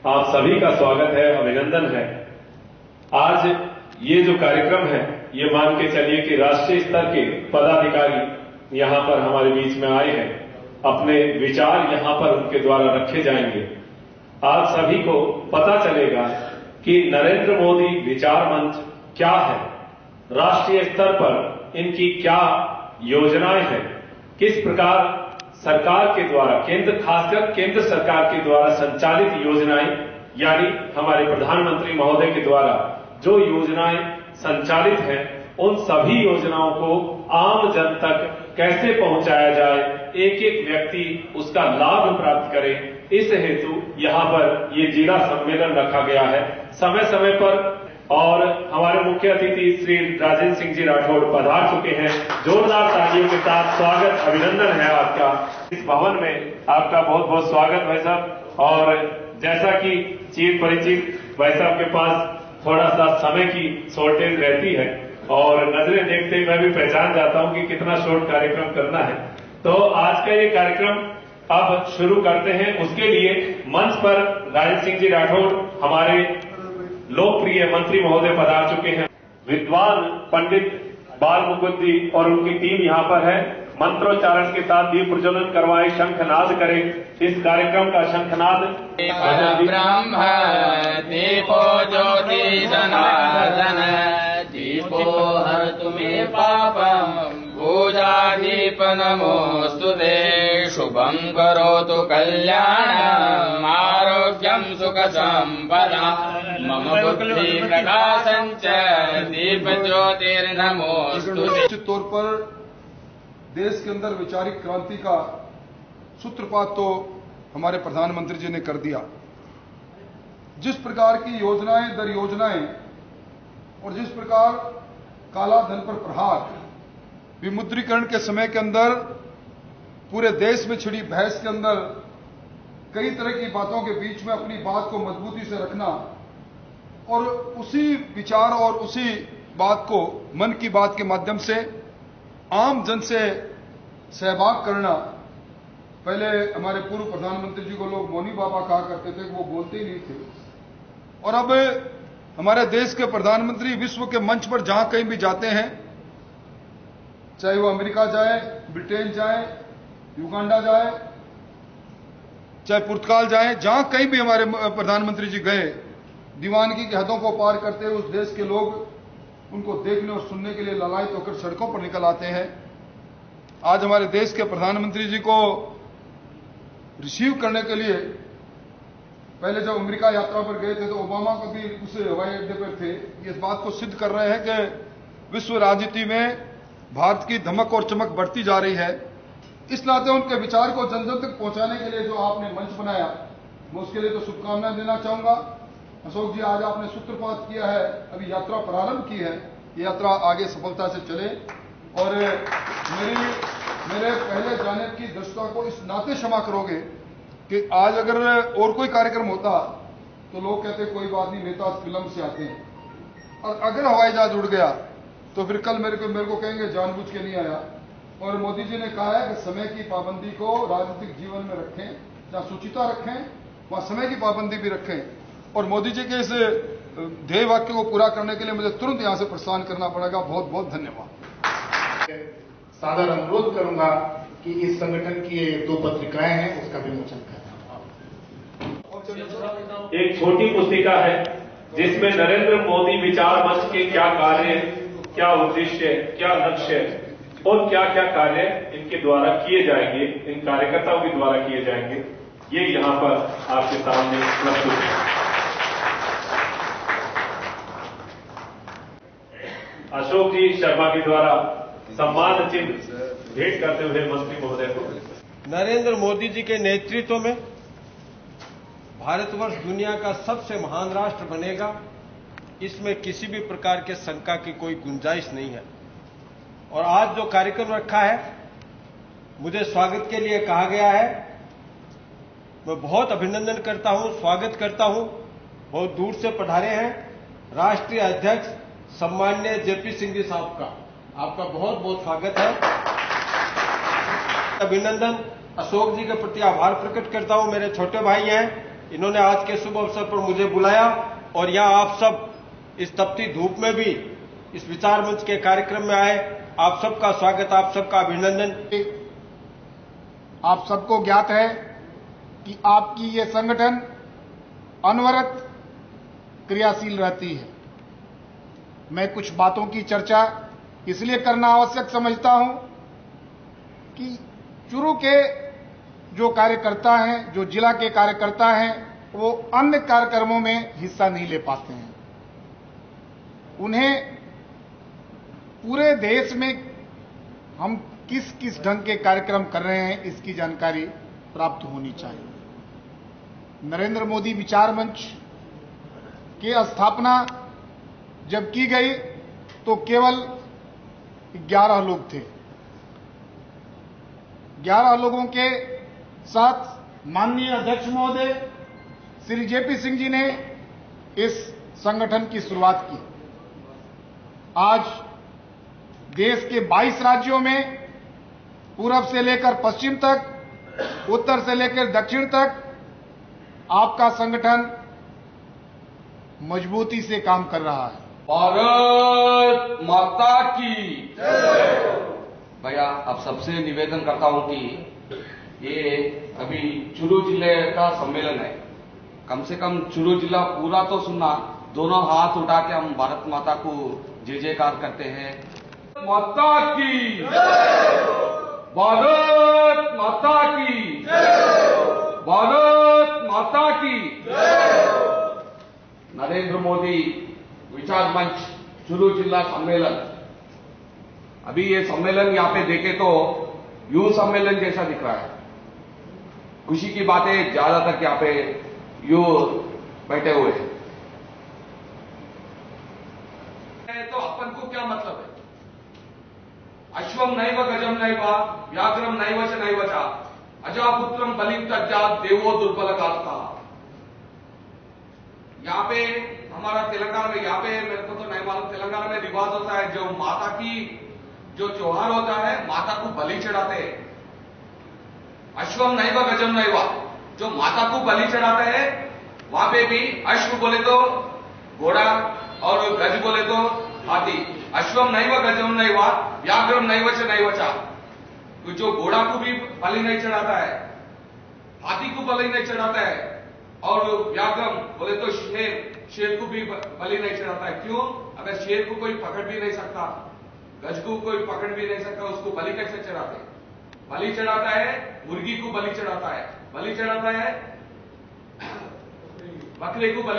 आप सभी का स्वागत है, अभिनंदन है। आज ये जो कार्यक्रम है, ये मान के चलिए कि राष्ट्रीय स्तर के पदाधिकारी यहां पर हमारे बीच में आए हैं, अपने विचार यहां पर उनके द्वारा रखे जाएंगे। आप सभी को पता चलेगा कि नरेंद्र मोदी विचार मंच क्या है, राष्ट्रीय स्तर पर इनकी क्या योजनाएं हैं, किस प्रकार सरकार के द्वारा खासकर केंद्र सरकार के द्वारा संचालित योजनाएं, यानी हमारे प्रधानमंत्री महोदय के द्वारा जो योजनाएं संचालित हैं, उन सभी योजनाओं को आम जन तक कैसे पहुंचाया जाए, एक एक व्यक्ति उसका लाभ प्राप्त करे, इस हेतु यहां पर ये जिला सम्मेलन रखा गया है समय समय पर। और हमारे मुख्य अतिथि श्री राजेंद्र सिंह जी राठौड़ पधार चुके हैं। जोरदार तालियों के साथ स्वागत, अभिनंदन है आपका। इस भवन में आपका बहुत बहुत स्वागत भाई साहब। और जैसा कि चिर परिचित भाई साहब के पास थोड़ा सा समय की शॉर्टेज रहती है और नजरें देखते ही मैं भी पहचान जाता हूं कि कितना शॉर्ट कार्यक्रम करना है, तो आज का ये कार्यक्रम अब शुरू करते हैं। उसके लिए मंच पर राजेंद्र सिंह जी राठौड़ हमारे लोकप्रिय मंत्री महोदय पधार चुके हैं। विद्वान पंडित बाल मुकुंद जी और उनकी टीम यहाँ पर है। मंत्रोच्चारण के साथ दीप प्रज्वलन करवाएं, शंखनाद करें। इस कार्यक्रम का शंखनाद ब्रह्म दीपो ज्योति जनार्दन दीपो हरतु मे पापम पूजा दीप नमोस्तुते शुभं करोतु कल्याणम् आरोग्यं सुख संपदा मम बुद्धि प्रकाशंच दीप ज्योतिर्नमोस्तुते। निश्चित तौर पर देश के अंदर वैचारिक क्रांति का सूत्रपात तो हमारे प्रधानमंत्री जी ने कर दिया। जिस प्रकार की योजनाएं दर योजनाएं और जिस प्रकार काला धन पर प्रहार, विमुद्रीकरण के समय के अंदर पूरे देश में छिड़ी बहस के अंदर कई तरह की बातों के बीच में अपनी बात को मजबूती से रखना और उसी विचार और उसी बात को मन की बात के माध्यम से आम जन से सहभाग करना। पहले हमारे पूर्व प्रधानमंत्री जी को लोग मौनी बाबा कहा करते थे, वो बोलते ही नहीं थे। और अब हमारे देश के प्रधानमंत्री विश्व के मंच पर जहां कहीं भी जाते हैं, चाहे वो अमेरिका जाए, ब्रिटेन जाए, युगांडा जाए, चाहे पुर्तगाल जाए, जहां कहीं भी हमारे प्रधानमंत्री जी गए, दीवानगी की हदों को पार करते हुए उस देश के लोग उनको देखने और सुनने के लिए ललायत होकर सड़कों पर निकल आते हैं। आज हमारे देश के प्रधानमंत्री जी को रिसीव करने के लिए पहले जब अमेरिका यात्रा पर गए थे तो ओबामा कभी उस हवाई अड्डे पर थे। ये इस बात को सिद्ध कर रहे हैं कि विश्व राजनीति में भारत की धमक और चमक बढ़ती जा रही है। इस नाते उनके विचार को जन जन तक पहुंचाने के लिए जो आपने मंच बनाया, मैं उसके लिए तो शुभकामनाएं देना चाहूंगा। अशोक जी, आज आपने सूत्रपात किया है, अभी यात्रा प्रारंभ की है, ये यात्रा आगे सफलता से चले। और मेरे पहले जाने की दृष्टता को इस नाते क्षमा करोगे कि आज अगर और कोई कार्यक्रम होता तो लोग कहते कोई बात नहीं, नेता फिल्म से आते हैं, और अगर हवाई जहाज उड़ गया तो फिर कल मेरे को कहेंगे जानबूझ के नहीं आया। और मोदी जी ने कहा है कि समय की पाबंदी को राजनीतिक जीवन में रखें, जहां शुचिता रखें वहां समय की पाबंदी भी रखें। और मोदी जी के इस ध्येय वाक्य को पूरा करने के लिए मुझे तुरंत यहां से प्रस्थान करना पड़ेगा। बहुत बहुत धन्यवाद। सादर अनुरोध करूंगा कि इस संगठन की 2 पत्रिकाएं हैं, उसका विमोचन करें। एक छोटी पुस्तिका है जिसमें नरेंद्र मोदी विचार मंच के क्या कार्य, क्या उद्देश्य, क्या लक्ष्य और क्या क्या कार्य इनके द्वारा किए जाएंगे, इन कार्यकर्ताओं के द्वारा किए जाएंगे, ये यहां पर आपके सामने प्रस्तुत है। अशोक जी शर्मा के द्वारा सम्मान चिन्ह भेंट करते हुए मंत्री महोदय को। नरेंद्र मोदी जी के नेतृत्व में भारतवर्ष दुनिया का सबसे महान राष्ट्र बनेगा, इसमें किसी भी प्रकार के शंका की कोई गुंजाइश नहीं है। और आज जो कार्यक्रम रखा है, मुझे स्वागत के लिए कहा गया है, मैं बहुत अभिनंदन करता हूं, स्वागत करता हूं। बहुत दूर से पधारे हैं राष्ट्रीय अध्यक्ष सम्माननीय जेपी सिंह जी साहब का, आपका बहुत बहुत स्वागत है। अभिनंदन। अशोक जी के प्रति आभार प्रकट करता हूं, मेरे छोटे भाई हैं, इन्होंने आज के शुभ अवसर पर मुझे बुलाया और यहाँ आप सब इस तपती धूप में भी इस विचार मंच के कार्यक्रम में आए। आप सबका स्वागत, आप सबका अभिनंदन। आप सबको ज्ञात है कि आपकी ये संगठन अनवरत क्रियाशील रहती है। मैं कुछ बातों की चर्चा इसलिए करना आवश्यक समझता हूं कि चुरू के जो कार्यकर्ता हैं, जो जिला के कार्यकर्ता हैं, वो अन्य कार्यक्रमों में हिस्सा नहीं ले पाते हैं। उन्हें पूरे देश में हम किस किस ढंग के कार्यक्रम कर रहे हैं इसकी जानकारी प्राप्त होनी चाहिए। नरेंद्र मोदी विचार मंच की स्थापना जब की गई तो केवल 11 लोग थे। 11 लोगों के साथ माननीय अध्यक्ष महोदय श्री जेपी सिंह जी ने इस संगठन की शुरुआत की। आज देश के 22 राज्यों में पूरब से लेकर पश्चिम तक, उत्तर से लेकर दक्षिण तक आपका संगठन मजबूती से काम कर रहा है। भारत माता की भैया, अब सबसे निवेदन करता हूं कि ये अभी चुरू जिले का सम्मेलन है, कम से कम चुरू जिला पूरा तो सुनना, दोनों हाथ उठा के हम भारत माता को जय जयकार करते हैं। माता की भारत माता की भारत माता की। नरेंद्र मोदी विचार मंच चुरू जिला सम्मेलन, अभी ये सम्मेलन यहां पे देखे तो युवा सम्मेलन जैसा दिख रहा है। खुशी की बात है, ज्यादातर यहां पे युवा बैठे हुए हैं। तो अपन को क्या मतलब है? अश्वम नैव गजम नैव व्याघ्रम नैव च नैव च अजापुत्रम बलिम तज्जात देवो दुर्बलकात्ता। यहां पे हमारा तेलंगाना में, यहां पे मेरे को तो नहीं मालूम, तेलंगाना में रिवाज होता है, जो माता की जो त्योहार होता है, माता को बलि चढ़ाते हैं। अश्वम नैव गजम नैव, जो माता को बलि चढ़ाते हैं, वहां पे भी अश्व बोले तो घोड़ा और गज बोले तो हाथी। अश्वम नैव गजम नैव व्याघ्रम नैव च नैव च, जो घोड़ा को भी बलि नहीं चढ़ाता है, हाथी को बलि नहीं चढ़ाता है, और व्याघ्रम बोले तो शेर को भी बलि नहीं चढ़ाता है। क्यों? अगर शेर को कोई पकड़ भी नहीं सकता, गज को कोई पकड़ भी नहीं सकता, उसको बलि कैसे चढ़ाते? बलि चढ़ाता है, मुर्गी को बलि चढ़ाता है, बलि चढ़ाता है, बकरे को बलि